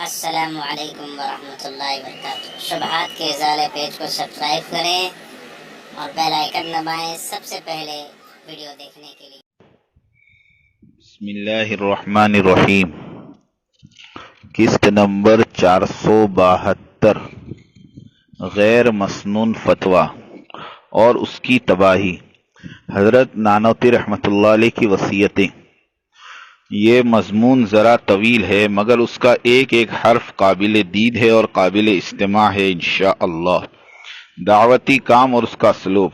السلام علیکم ورحمۃ اللہ وبرکاتہ۔ شبہات کے ازالے پیج کو سبسکرائب کریں اور بیل آئیکن دبائیں سب سے پہلے ویڈیو دیکھنے کے لیے۔ بسم اللہ الرحمن الرحیم۔ قسط نمبر 472، غیر مسنون فتویٰ اور اس کی تباہی۔ حضرت نانوتی رحمۃ اللہ علیہ کی وصیتیں۔ یہ مضمون ذرا طویل ہے مگر اس کا ایک ایک حرف قابل دید ہے اور قابل استماع ہے انشاءاللہ۔ دعوتی کام اور اس کا اسلوب۔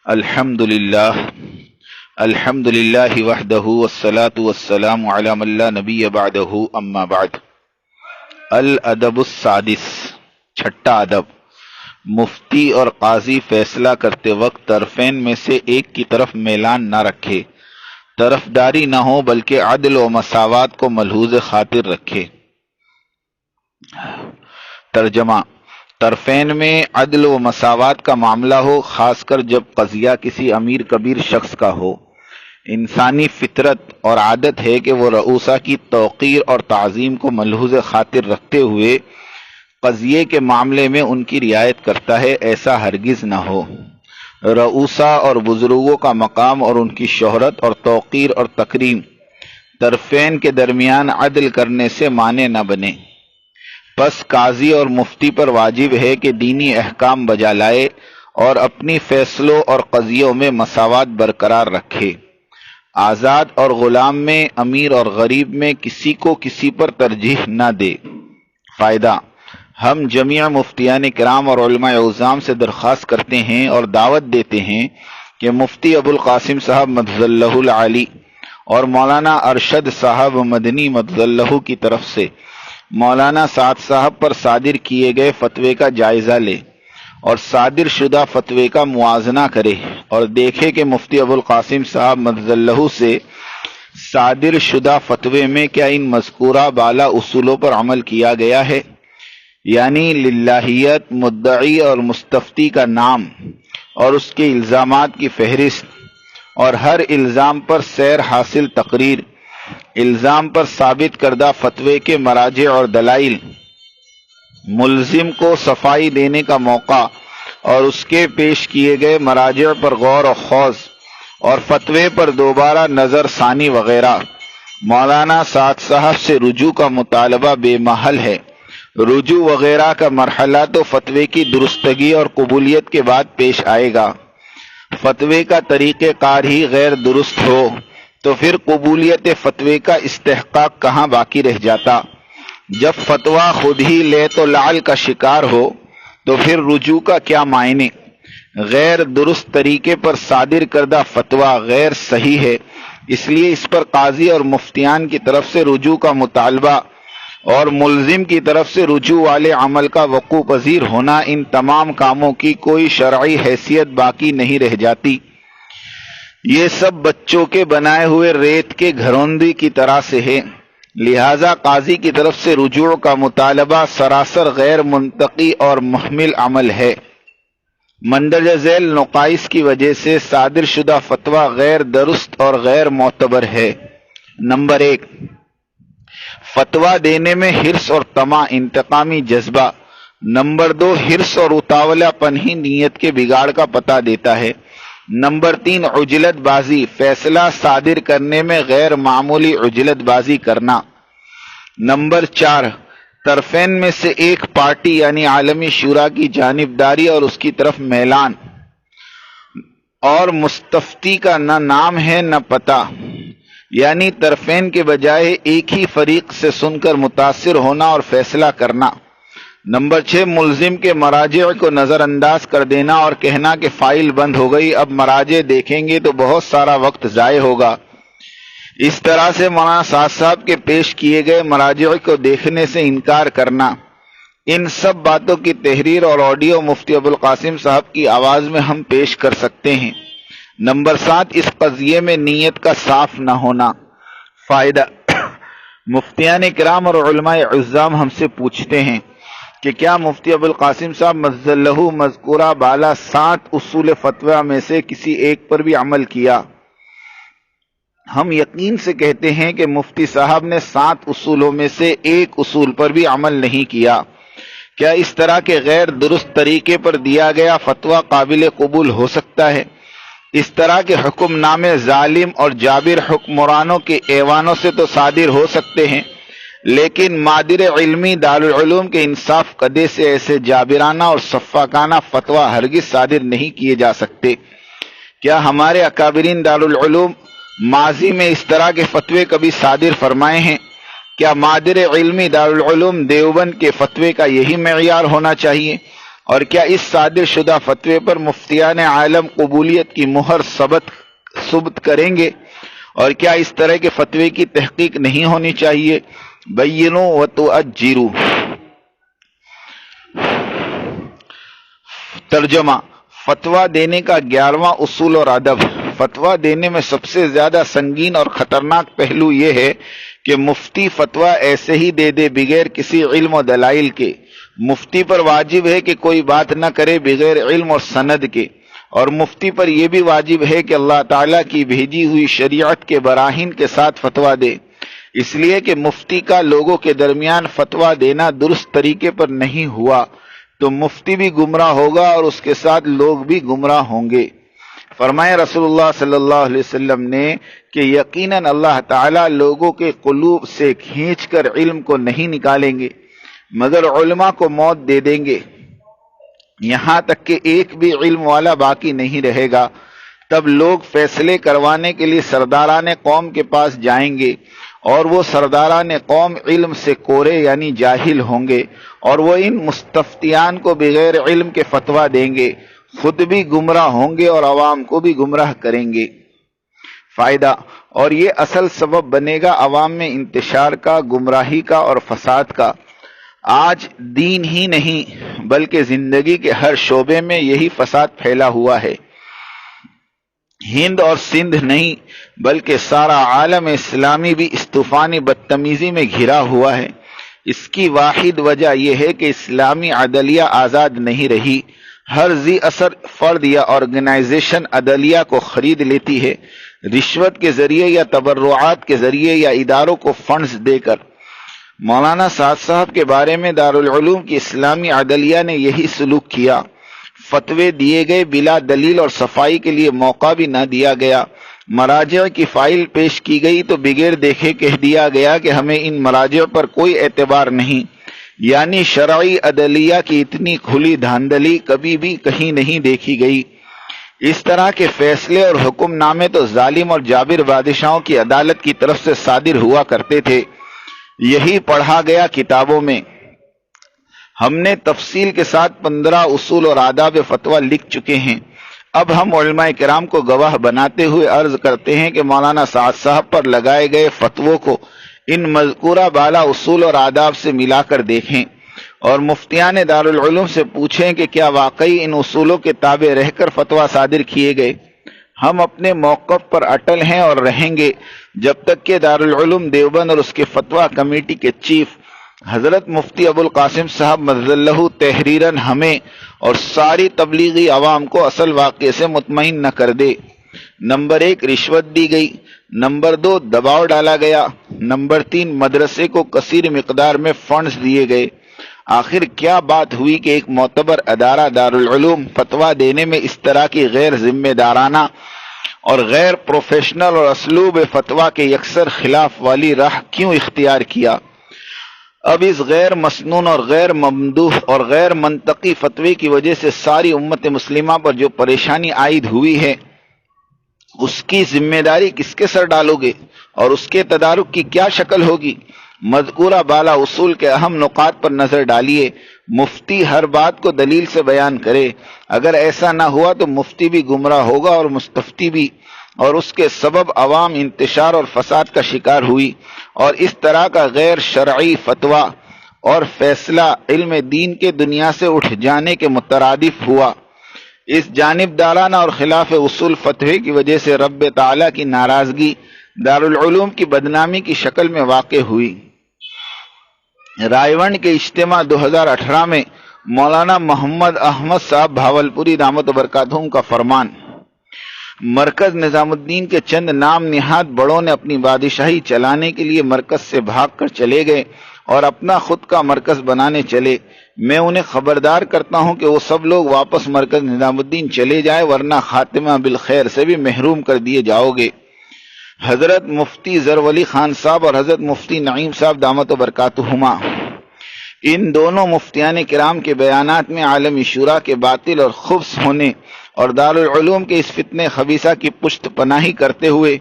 الحمدللہ وحدہ والصلاة والسلام علی من لا نبی بعدہ، اما بعد۔ الادب السادس، چھٹا ادب۔ مفتی اور قاضی فیصلہ کرتے وقت طرفین میں سے ایک کی طرف میلان نہ رکھے، طرفداری نہ ہو بلکہ عدل و مساوات کو ملحوظ خاطر رکھے۔ ترجمہ: طرفین میں عدل و مساوات کا معاملہ ہو، خاص کر جب قضیہ کسی امیر کبیر شخص کا ہو۔ انسانی فطرت اور عادت ہے کہ وہ رؤسا کی توقیر اور تعظیم کو ملحوظ خاطر رکھتے ہوئے قضیے کے معاملے میں ان کی رعایت کرتا ہے، ایسا ہرگز نہ ہو۔ رؤسا اور بزرگوں کا مقام اور ان کی شہرت اور توقیر اور تکریم طرفین کے درمیان عدل کرنے سے مانع نہ بنے۔ پس قاضی اور مفتی پر واجب ہے کہ دینی احکام بجا لائے اور اپنی فیصلوں اور قضیوں میں مساوات برقرار رکھے۔ آزاد اور غلام میں، امیر اور غریب میں کسی کو کسی پر ترجیح نہ دے۔ فائدہ: ہم جمیع مفتیان کرام اور علماء عظام سے درخواست کرتے ہیں اور دعوت دیتے ہیں کہ مفتی ابو القاسم صاحب مدظ اللہ العالی اور مولانا ارشد صاحب مدنی مدظ اللہ کی طرف سے مولانا سعد صاحب پر صادر کیے گئے فتوے کا جائزہ لے اور صادر شدہ فتوے کا موازنہ کرے اور دیکھے کہ مفتی ابو القاسم صاحب مدظ اللہ سے صادر شدہ فتوے میں کیا ان مذکورہ بالا اصولوں پر عمل کیا گیا ہے، یعنی للہیت، مدعی اور مستفتی کا نام اور اس کے الزامات کی فہرست اور ہر الزام پر سیر حاصل تقریر، الزام پر ثابت کردہ فتوے کے مراجع اور دلائل، ملزم کو صفائی دینے کا موقع اور اس کے پیش کیے گئے مراجع پر غور و خوض اور فتوے پر دوبارہ نظر ثانی وغیرہ۔ مولانا سعد صاحب سے رجوع کا مطالبہ بے محل ہے۔ رجوع وغیرہ کا مرحلہ تو فتوے کی درستگی اور قبولیت کے بعد پیش آئے گا۔ فتوے کا طریقہ کار ہی غیر درست ہو تو پھر قبولیت فتوے کا استحقاق کہاں باقی رہ جاتا؟ جب فتویٰ خود ہی لے تو لعل کا شکار ہو تو پھر رجوع کا کیا معنی؟ غیر درست طریقے پر صادر کردہ فتویٰ غیر صحیح ہے، اس لیے اس پر قاضی اور مفتیان کی طرف سے رجوع کا مطالبہ اور ملزم کی طرف سے رجوع والے عمل کا وقوع پذیر ہونا، ان تمام کاموں کی کوئی شرعی حیثیت باقی نہیں رہ جاتی۔ یہ سب بچوں کے بنائے ہوئے ریت کے گھروندی کی طرح سے ہے، لہذا قاضی کی طرف سے رجوع کا مطالبہ سراسر غیر منطقی اور محمل عمل ہے۔ مندرجہ ذیل نقائص کی وجہ سے صادر شدہ فتویٰ غیر درست اور غیر معتبر ہے۔ نمبر 1، فتویٰ دینے میں حرص اور طمع، انتقامی جذبہ۔ نمبر 2، حرص اور اتاولہ پن ہی نیت کے بگاڑ کا پتہ دیتا ہے۔ نمبر 3، عجلت بازی، فیصلہ صادر کرنے میں غیر معمولی عجلت بازی کرنا۔ نمبر 4، طرفین میں سے ایک پارٹی یعنی عالمی شورا کی جانبداری اور اس کی طرف میلان، اور مستفتی کا نہ نام ہے نہ پتہ، یعنی طرفین کے بجائے ایک ہی فریق سے سن کر متاثر ہونا اور فیصلہ کرنا۔ نمبر 6، ملزم کے مراجع کو نظر انداز کر دینا اور کہنا کہ فائل بند ہو گئی، اب مراجع دیکھیں گے تو بہت سارا وقت ضائع ہوگا۔ اس طرح سے مولانا سعد صاحب کے پیش کیے گئے مراجع کو دیکھنے سے انکار کرنا۔ ان سب باتوں کی تحریر اور آڈیو مفتی ابو القاسم صاحب کی آواز میں ہم پیش کر سکتے ہیں۔ نمبر 7، اس قضیے میں نیت کا صاف نہ ہونا۔ فائدہ: مفتیان کرام اور علماء عظام ہم سے پوچھتے ہیں کہ کیا مفتی ابو القاسم صاحب مدظ اللہ مذکورہ بالا 7 اصول فتویٰ میں سے کسی ایک پر بھی عمل کیا؟ ہم یقین سے کہتے ہیں کہ مفتی صاحب نے 7 اصولوں میں سے ایک اصول پر بھی عمل نہیں کیا۔ کیا اس طرح کے غیر درست طریقے پر دیا گیا فتویٰ قابل قبول ہو سکتا ہے؟ اس طرح کے حکم نامے ظالم اور جابر حکمرانوں کے ایوانوں سے تو صادر ہو سکتے ہیں، لیکن مادر علمی دارالعلوم کے انصاف قدے سے ایسے جابرانہ اور سفاکانہ فتویٰ ہرگز صادر نہیں کیے جا سکتے۔ کیا ہمارے اکابرین دارالعلوم ماضی میں اس طرح کے فتوے کبھی صادر فرمائے ہیں؟ کیا مادر علمی دارالعلوم دیوبند کے فتوے کا یہی معیار ہونا چاہیے؟ اور کیا اس صادر شدہ فتوے پر مفتیان عالم قبولیت کی مہر ثبت کریں گے؟ اور کیا اس طرح کے فتوے کی تحقیق نہیں ہونی چاہیے؟ بینوا وتؤجروا۔ ترجمہ: فتویٰ دینے کا 11واں اصول اور ادب۔ فتویٰ دینے میں سب سے زیادہ سنگین اور خطرناک پہلو یہ ہے کہ مفتی فتویٰ ایسے ہی دے بغیر کسی علم و دلائل کے۔ مفتی پر واجب ہے کہ کوئی بات نہ کرے بغیر علم اور سند کے، اور مفتی پر یہ بھی واجب ہے کہ اللہ تعالیٰ کی بھیجی ہوئی شریعت کے براہین کے ساتھ فتویٰ دے۔ اس لیے کہ مفتی کا لوگوں کے درمیان فتویٰ دینا درست طریقے پر نہیں ہوا تو مفتی بھی گمراہ ہوگا اور اس کے ساتھ لوگ بھی گمراہ ہوں گے۔ فرمایا رسول اللہ صلی اللہ علیہ وسلم نے کہ یقیناً اللہ تعالیٰ لوگوں کے قلوب سے کھینچ کر علم کو نہیں نکالیں گے مگر علماء کو موت دے دیں گے، یہاں تک کہ ایک بھی علم والا باقی نہیں رہے گا۔ تب لوگ فیصلے کروانے کے لیے سرداران قوم کے پاس جائیں گے، اور وہ سرداران قوم علم سے کورے یعنی جاہل ہوں گے، اور وہ ان مستفتیان کو بغیر علم کے فتویٰ دیں گے، خود بھی گمراہ ہوں گے اور عوام کو بھی گمراہ کریں گے۔ فائدہ: اور یہ اصل سبب بنے گا عوام میں انتشار کا، گمراہی کا اور فساد کا۔ آج دین ہی نہیں بلکہ زندگی کے ہر شعبے میں یہی فساد پھیلا ہوا ہے۔ ہند اور سندھ نہیں بلکہ سارا عالم اسلامی بھی اس طوفانی بدتمیزی میں گھرا ہوا ہے۔ اس کی واحد وجہ یہ ہے کہ اسلامی عدلیہ آزاد نہیں رہی۔ ہر ذی اثر فرد یا آرگنائزیشن عدلیہ کو خرید لیتی ہے، رشوت کے ذریعے یا تبرعات کے ذریعے یا اداروں کو فنڈز دے کر۔ مولانا سعد صاحب کے بارے میں دارالعلوم کی اسلامی عدلیہ نے یہی سلوک کیا۔ فتوے دیے گئے بلا دلیل اور صفائی کے لیے موقع بھی نہ دیا گیا۔ مراجع کی فائل پیش کی گئی تو بغیر دیکھے کہہ دیا گیا کہ ہمیں ان مراجع پر کوئی اعتبار نہیں، یعنی شرعی عدلیہ کی اتنی کھلی دھاندلی کبھی بھی کہیں نہیں دیکھی گئی۔ اس طرح کے فیصلے اور حکم نامے تو ظالم اور جابر بادشاہوں کی عدالت کی طرف سے صادر ہوا کرتے تھے۔ یہی پڑھا گیا کتابوں میں۔ ہم نے تفصیل کے ساتھ 15 اصول اور آداب فتویٰ لکھ چکے ہیں۔ اب ہم علماء کرام کو گواہ بناتے ہوئے عرض کرتے ہیں کہ مولانا سعد صاحب پر لگائے گئے فتووں کو ان مذکورہ بالا اصول اور آداب سے ملا کر دیکھیں، اور مفتیان دارالعلوم سے پوچھیں کہ کیا واقعی ان اصولوں کے تابع رہ کر فتویٰ صادر کیے گئے۔ ہم اپنے موقف پر اٹل ہیں اور رہیں گے جب تک کہ دارالعلوم دیوبند اور اس کے فتویٰ کمیٹی کے چیف حضرت مفتی ابو القاسم صاحب مدد اللہ تحریراً ہمیں اور ساری تبلیغی عوام کو اصل واقعے سے مطمئن نہ کر دے۔ نمبر 1، رشوت دی گئی۔ نمبر 2، دباؤ ڈالا گیا۔ نمبر 3، مدرسے کو کثیر مقدار میں فنڈز دیے گئے۔ آخر کیا بات ہوئی کہ ایک معتبر ادارہ دارالعلوم فتویٰ دینے میں اس طرح کی غیر ذمہ دارانہ اور غیر پروفیشنل اور اسلوب فتویٰ کے یکسر خلاف والی راہ کیوں اختیار کیا؟ اب اس غیر مسنون اور غیر ممدوح اور غیر منطقی فتوے کی وجہ سے ساری امت مسلمہ پر جو پریشانی عائد ہوئی ہے، اس کی ذمہ داری کس کے سر ڈالو گے اور اس کے تدارک کی کیا شکل ہوگی؟ مذکورہ بالا اصول کے اہم نقاط پر نظر ڈالیے۔ مفتی ہر بات کو دلیل سے بیان کرے۔ اگر ایسا نہ ہوا تو مفتی بھی گمراہ ہوگا اور مستفتی بھی، اور اس کے سبب عوام انتشار اور فساد کا شکار ہوئی، اور اس طرح کا غیر شرعی فتویٰ اور فیصلہ علم دین کے دنیا سے اٹھ جانے کے مترادف ہوا۔ اس جانبدارانہ اور خلاف اصول فتوے کی وجہ سے رب تعالیٰ کی ناراضگی دارالعلوم کی بدنامی کی شکل میں واقع ہوئی۔ رائے ونڈ کے اجتماع 2018 میں مولانا محمد احمد صاحب بھاولپوری دامت برکاتہم کا فرمان: مرکز نظام الدین کے چند نام نہاد بڑوں نے اپنی بادشاہی چلانے کے لیے مرکز سے بھاگ کر چلے گئے اور اپنا خود کا مرکز بنانے چلے۔ میں انہیں خبردار کرتا ہوں کہ وہ سب لوگ واپس مرکز نظام الدین چلے جائیں، ورنہ خاتمہ بالخیر سے بھی محروم کر دیے جاؤ گے۔ حضرت مفتی ظفرعلی خان صاحب اور حضرت مفتی نعیم صاحب دامت برکاتہما، ان دونوں مفتیان کرام کے بیانات میں عالمی شورا کے باطل اور خبث ہونے اور دارالعلوم کے اس فتنہ خبیثہ کی پشت پناہی کرتے ہوئے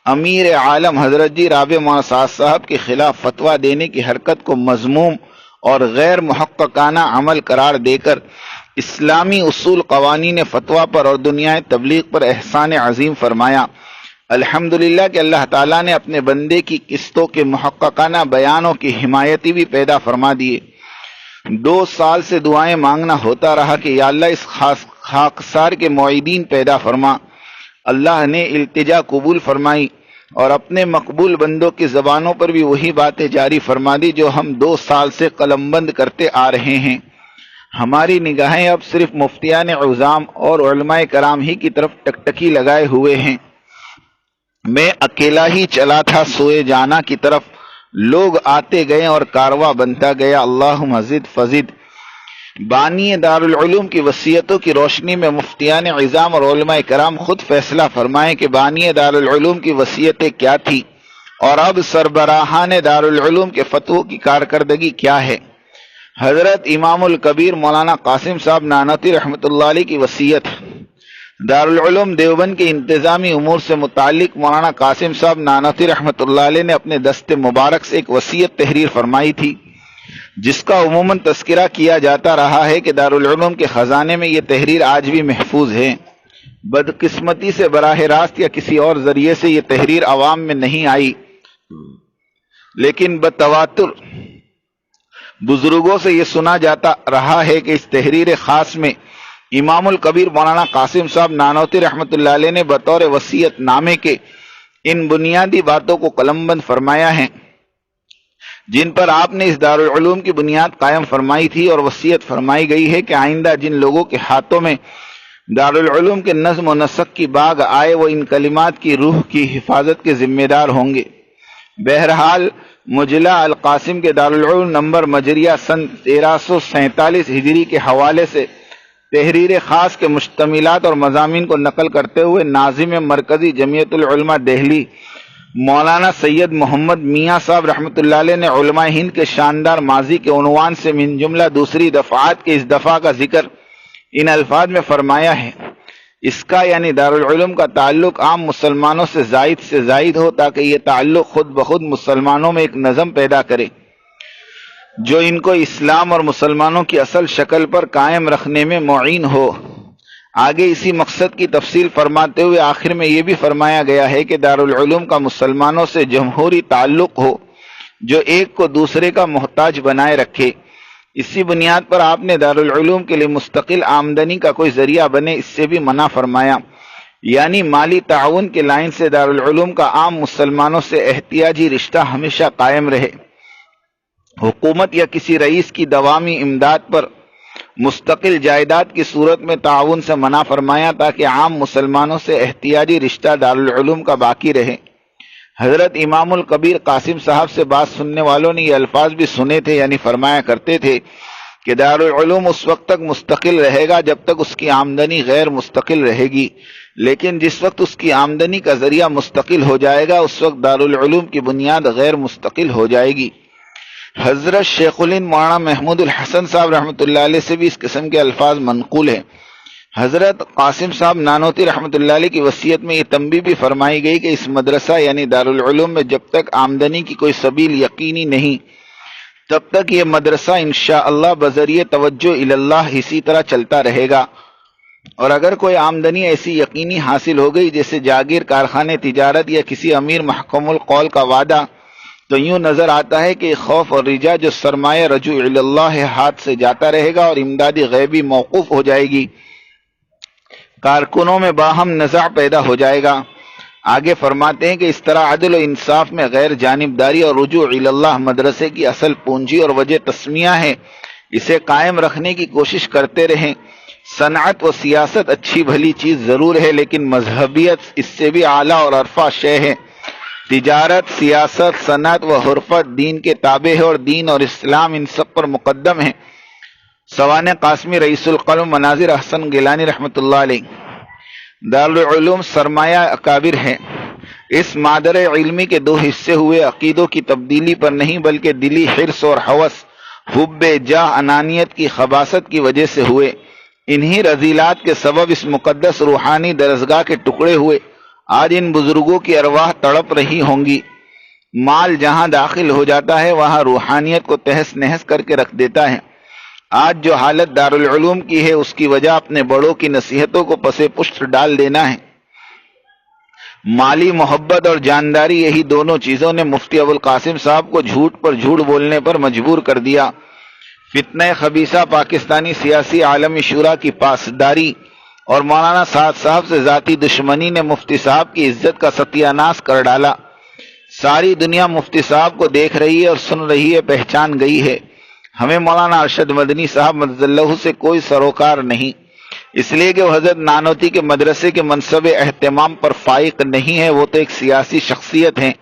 امیر عالم حضرت جی رابع مولانا سعد صاحب کے خلاف فتویٰ دینے کی حرکت کو مذموم اور غیر محققانہ عمل قرار دے کر اسلامی اصول قوانین فتویٰ پر اور دنیا تبلیغ پر احسان عظیم فرمایا۔ الحمدللہ کہ اللہ تعالیٰ نے اپنے بندے کی قسطوں کے محققانہ بیانوں کی حمایتی بھی پیدا فرما دیے۔ 2 سال سے دعائیں مانگنا ہوتا رہا کہ یا اللہ اس خاکسار کے معیدین پیدا فرما۔ اللہ نے التجا قبول فرمائی اور اپنے مقبول بندوں کی زبانوں پر بھی وہی باتیں جاری فرما دی جو ہم 2 سال سے قلم بند کرتے آ رہے ہیں۔ ہماری نگاہیں اب صرف مفتیان عظام اور علماء کرام ہی کی طرف ٹکٹکی لگائے ہوئے ہیں۔ میں اکیلا ہی چلا تھا سوئے جانا کی طرف، لوگ آتے گئے اور کارواں بنتا گیا۔ اللہم زد فزد۔ بانی دارالعلوم کی وصیتوں کی روشنی میں مفتیان عظام اور علماء کرام خود فیصلہ فرمائیں کہ بانی دارالعلوم کی وصیتیں کیا تھی اور اب سربراہان دارالعلوم کے فتووں کی کارکردگی کیا ہے۔ حضرت امام الکبیر مولانا قاسم صاحب نانوتوی رحمۃ اللہ علیہ کی وصیت۔ دارالعلوم دیوبند کے انتظامی امور سے متعلق مولانا قاسم صاحب نانوتوی رحمۃ اللہ علیہ نے اپنے دست مبارک سے ایک وصیت تحریر فرمائی تھی، جس کا عموماً تذکرہ کیا جاتا رہا ہے کہ دارالعلوم کے خزانے میں یہ تحریر آج بھی محفوظ ہے۔ بدقسمتی سے براہ راست یا کسی اور ذریعے سے یہ تحریر عوام میں نہیں آئی، لیکن بتواتر بزرگوں سے یہ سنا جاتا رہا ہے کہ اس تحریر خاص میں امام الکبیر مولانا قاسم صاحب نانوتوی رحمۃ اللہ علیہ نے بطور وصیت نامے کے ان بنیادی باتوں کو قلم بند فرمایا ہے جن پر آپ نے اس دارالعلوم کی بنیاد قائم فرمائی تھی، اور وصیت فرمائی گئی ہے کہ آئندہ جن لوگوں کے ہاتھوں میں دارالعلوم کے نظم و نسق کی باغ آئے وہ ان کلمات کی روح کی حفاظت کے ذمہ دار ہوں گے۔ بہرحال مجلہ القاسم کے دارالعلوم نمبر مجریہ سن 1347 ہجری کے حوالے سے تحریر خاص کے مشتملات اور مضامین کو نقل کرتے ہوئے ناظم مرکزی جمعیت العلماء دہلی مولانا سید محمد میاں صاحب رحمۃ اللہ علیہ نے علماء ہند کے شاندار ماضی کے عنوان سے من جملہ دوسری دفعات کے اس دفعہ کا ذکر ان الفاظ میں فرمایا ہے۔ اس کا یعنی دارالعلوم کا تعلق عام مسلمانوں سے زائد ہو تاکہ یہ تعلق خود بخود مسلمانوں میں ایک نظم پیدا کرے جو ان کو اسلام اور مسلمانوں کی اصل شکل پر قائم رکھنے میں معین ہو۔ آگے اسی مقصد کی تفصیل فرماتے ہوئے آخر میں یہ بھی فرمایا گیا ہے کہ دارالعلوم کا مسلمانوں سے جمہوری تعلق ہو جو ایک کو دوسرے کا محتاج بنائے رکھے۔ اسی بنیاد پر آپ نے دارالعلوم کے لیے مستقل آمدنی کا کوئی ذریعہ بنے اس سے بھی منع فرمایا، یعنی مالی تعاون کے لائن سے دارالعلوم کا عام مسلمانوں سے احتیاجی رشتہ ہمیشہ قائم رہے۔ حکومت یا کسی رئیس کی دوامی امداد پر مستقل جائیداد کی صورت میں تعاون سے منع فرمایا تاکہ عام مسلمانوں سے احتیاجی رشتہ دارالعلوم کا باقی رہے۔ حضرت امام الکبیر قاسم صاحب سے بات سننے والوں نے یہ الفاظ بھی سنے تھے، یعنی فرمایا کرتے تھے کہ دارالعلوم اس وقت تک مستقل رہے گا جب تک اس کی آمدنی غیر مستقل رہے گی، لیکن جس وقت اس کی آمدنی کا ذریعہ مستقل ہو جائے گا اس وقت دارالعلوم کی بنیاد غیر مستقل ہو جائے گی۔ حضرت شیخ الہند مولانا محمود الحسن صاحب رحمۃ اللہ علیہ سے بھی اس قسم کے الفاظ منقول ہیں۔ حضرت قاسم صاحب نانوتوی رحمۃ اللہ علیہ کی وصیت میں یہ تنبیہ بھی فرمائی گئی کہ اس مدرسہ یعنی دارالعلوم میں جب تک آمدنی کی کوئی سبیل یقینی نہیں تب تک یہ مدرسہ انشاءاللہ بذریعہ توجہ اللہ اسی طرح چلتا رہے گا، اور اگر کوئی آمدنی ایسی یقینی حاصل ہو گئی جیسے جاگیر، کارخانے، تجارت یا کسی امیر محکوم القول کا وعدہ، تو یوں نظر آتا ہے کہ خوف اور رجا جو سرمایہ رجوع اللہ ہاتھ سے جاتا رہے گا اور امدادی غیبی موقوف ہو جائے گی، کارکنوں میں باہم نزاع پیدا ہو جائے گا۔ آگے فرماتے ہیں کہ اس طرح عدل و انصاف میں غیر جانبداری اور رجوع اللہ مدرسے کی اصل پونجی اور وجہ تسمیہ ہے، اسے قائم رکھنے کی کوشش کرتے رہیں۔ صنعت و سیاست اچھی بھلی چیز ضرور ہے، لیکن مذہبیت اس سے بھی اعلیٰ اور عرفہ شے ہے۔ تجارت، سیاست، صنعت و حرفت دین کے تابع ہے، اور دین اور اسلام ان سب پر مقدم ہے۔ سوانح قاسمی رئیس القلم مناظر احسن گیلانی رحمۃ اللہ علیہ۔ دارالعلوم سرمایہ اکابر ہے۔ اس مادر علمی کے دو حصے ہوئے، عقیدوں کی تبدیلی پر نہیں بلکہ دلی حرص اور ہوس، حب جاہ، انانیت کی خباثت کی وجہ سے ہوئے۔ انہی رذیلات کے سبب اس مقدس روحانی درسگاہ کے ٹکڑے ہوئے۔ آج ان بزرگوں کی ارواح تڑپ رہی ہوں گی۔ مال جہاں داخل ہو جاتا ہے وہاں روحانیت کو تہس نہس کر کے رکھ دیتا ہے۔ آج جو حالت دارالعلوم کی ہے اس کی وجہ اپنے بڑوں کی نصیحتوں کو پس پشت ڈال دینا ہے۔ مالی محبت اور جانداری، یہی دونوں چیزوں نے مفتی ابوالقاسم صاحب کو جھوٹ پر جھوٹ بولنے پر مجبور کر دیا۔ فتنہ خبیثہ پاکستانی سیاسی عالمی شورا کی پاسداری اور مولانا سعد صاحب سے ذاتی دشمنی نے مفتی صاحب کی عزت کا ستیہ ناش کر ڈالا۔ ساری دنیا مفتی صاحب کو دیکھ رہی ہے اور سن رہی ہے، پہچان گئی ہے۔ ہمیں مولانا ارشد مدنی صاحب مدد اللہ سے کوئی سروکار نہیں، اس لیے کہ وہ حضرت نانوتی کے مدرسے کے منصب اہتمام پر فائق نہیں ہے، وہ تو ایک سیاسی شخصیت ہیں۔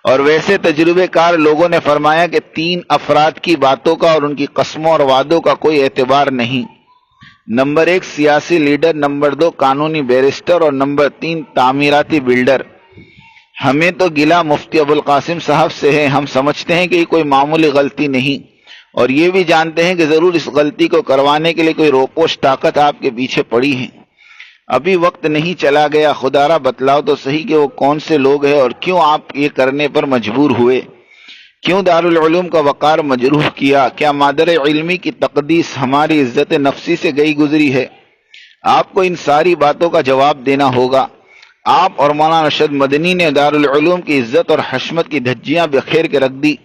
اور ویسے تجربے کار لوگوں نے فرمایا کہ 3 افراد کی باتوں کا اور ان کی قسموں اور وعدوں کا کوئی اعتبار نہیں۔ نمبر 1 سیاسی لیڈر، نمبر 2 قانونی بیرسٹر، اور نمبر 3 تعمیراتی بلڈر۔ ہمیں تو گلہ مفتی ابوالقاسم صاحب سے ہے۔ ہم سمجھتے ہیں کہ یہ کوئی معمولی غلطی نہیں، اور یہ بھی جانتے ہیں کہ ضرور اس غلطی کو کروانے کے لیے کوئی روپوش طاقت آپ کے پیچھے پڑی ہے۔ ابھی وقت نہیں چلا گیا، خدا را بتلاؤ تو صحیح کہ وہ کون سے لوگ ہیں اور کیوں آپ یہ کرنے پر مجبور ہوئے؟ کیوں دارالعلوم کا وقار مجروح کیا؟ کیا مادر علمی کی تقدیس ہماری عزت نفسی سے گئی گزری ہے؟ آپ کو ان ساری باتوں کا جواب دینا ہوگا۔ آپ اور مولانا ارشد مدنی نے دارالعلوم کی عزت اور حشمت کی دھجیاں بکھیر کے رکھ دی۔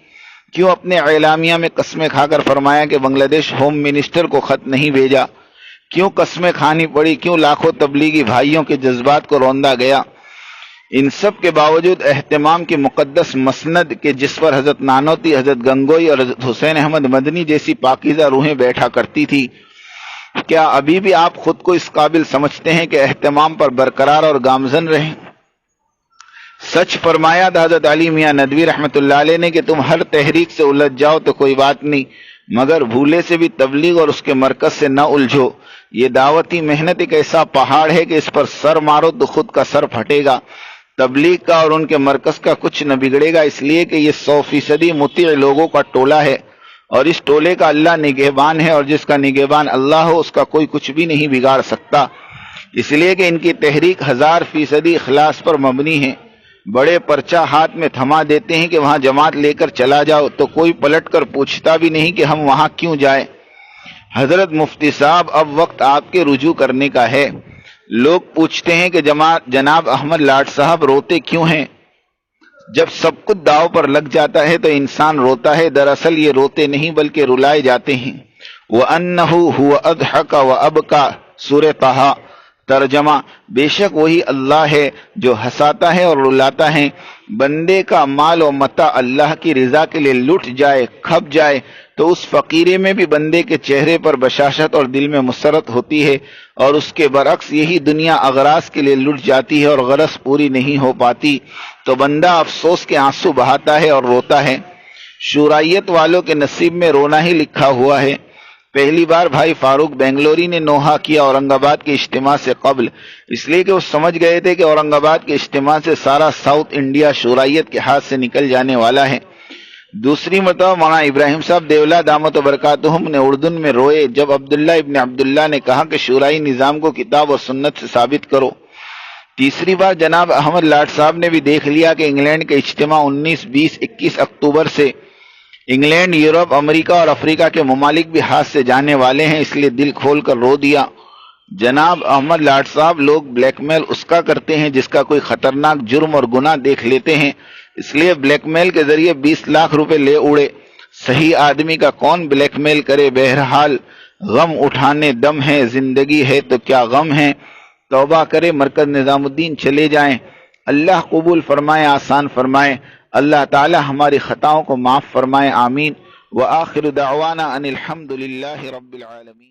کیوں اپنے اعلامیہ میں قسمیں کھا کر فرمایا کہ بنگلہ دیش ہوم منسٹر کو خط نہیں بھیجا؟ کیوں قسمیں کھانی پڑی؟ کیوں لاکھوں تبلیغی بھائیوں کے جذبات کو روندا گیا؟ ان سب کے باوجود اہتمام کی مقدس مسند کے جس پر حضرت نانوتی، حضرت گنگوئی اور حضرت حسین احمد مدنی جیسی پاکیزہ روحیں بیٹھا کرتی تھی، کیا ابھی بھی آپ خود کو اس قابل سمجھتے ہیں کہ اہتمام پر برقرار اور گامزن رہیں؟ سچ فرمایا تھا حضرت علی میاں ندوی رحمۃ اللہ علیہ نے کہ تم ہر تحریک سے الجھ جاؤ تو کوئی بات نہیں، مگر بھولے سے بھی تبلیغ اور اس کے مرکز سے نہ الجھو۔ یہ دعوتی محنت ایک ایسا پہاڑ ہے کہ اس پر سر مارو تو خود کا سر پھٹے گا۔ تبلیغ کا اور ان کے مرکز کا کچھ نہ بگڑے گا، اس لیے کہ یہ 100% مطیع لوگوں کا ٹولہ ہے، اور اس ٹولے کا اللہ نگہبان ہے، اور جس کا نگہبان اللہ ہو اس کا کوئی کچھ بھی نہیں بگاڑ سکتا۔ اس لیے کہ ان کی تحریک 1000% اخلاص پر مبنی ہے۔ بڑے پرچہ ہاتھ میں تھما دیتے ہیں کہ وہاں جماعت لے کر چلا جاؤ، تو کوئی پلٹ کر پوچھتا بھی نہیں کہ ہم وہاں کیوں جائیں۔ حضرت مفتی صاحب اب وقت آپ کے رجوع کرنے کا ہے۔ لوگ پوچھتے ہیں کہ جناب احمد لاٹ صاحب روتے کیوں ہیں؟ جب سب کچھ داؤ پر لگ جاتا ہے تو انسان روتا ہے۔ دراصل یہ روتے نہیں بلکہ رلائے جاتے ہیں۔ وَأَنَّهُ هُوَ أَضْحَكَ وَأَبْكَى سورہ طٰہٰ۔ ترجمہ: بے شک وہی اللہ ہے جو ہنساتا ہے اور رلاتا ہے۔ بندے کا مال و متاع اللہ کی رضا کے لیے لٹ جائے، کھپ جائے، تو اس فقیرے میں بھی بندے کے چہرے پر بشاشت اور دل میں مسرت ہوتی ہے، اور اس کے برعکس یہی دنیا اغراض کے لیے لٹ جاتی ہے اور غرض پوری نہیں ہو پاتی تو بندہ افسوس کے آنسو بہاتا ہے اور روتا ہے۔ شورائیت والوں کے نصیب میں رونا ہی لکھا ہوا ہے۔ پہلی بار بھائی فاروق بنگلوری نے نوحہ کیا اورنگ آباد کے اجتماع سے قبل، اس لیے کہ وہ سمجھ گئے تھے کہ اورنگ آباد کے اجتماع سے سارا ساؤتھ انڈیا شورائیت کے ہاتھ سے نکل جانے والا ہے۔ دوسری مرتبہ مولانا ابراہیم صاحب دیولہ دامت برکاتہم نے اردن میں روئے جب عبداللہ ابن عبداللہ نے کہا کہ شورائی نظام کو کتاب اور سنت سے ثابت کرو۔ تیسری بار جناب احمد لاٹ صاحب نے بھی دیکھ لیا کہ انگلینڈ کے اجتماع 19، 20، 21 اکتوبر سے انگلینڈ، یورپ، امریکہ اور افریقہ کے ممالک بھی ہاتھ سے جانے والے ہیں، اس لیے دل کھول کر رو دیا۔ جناب احمد لاٹ صاحب، لوگ بلیک میل اس کا کرتے ہیں جس کا کوئی خطرناک جرم اور گناہ دیکھ لیتے ہیں، اس لیے بلیک میل کے ذریعے 20 لاکھ روپے لے اڑے۔ صحیح آدمی کا کون بلیک میل کرے؟ بہرحال غم اٹھانے دم ہے، زندگی ہے تو کیا غم ہے۔ توبہ کرے، مرکز نظام الدین چلے جائیں۔ اللہ قبول فرمائے، آسان فرمائے۔ اللہ تعالی ہماری خطاؤں کو معاف فرمائے، آمین۔ وآخر دعوانا ان الحمد للہ رب العالمین۔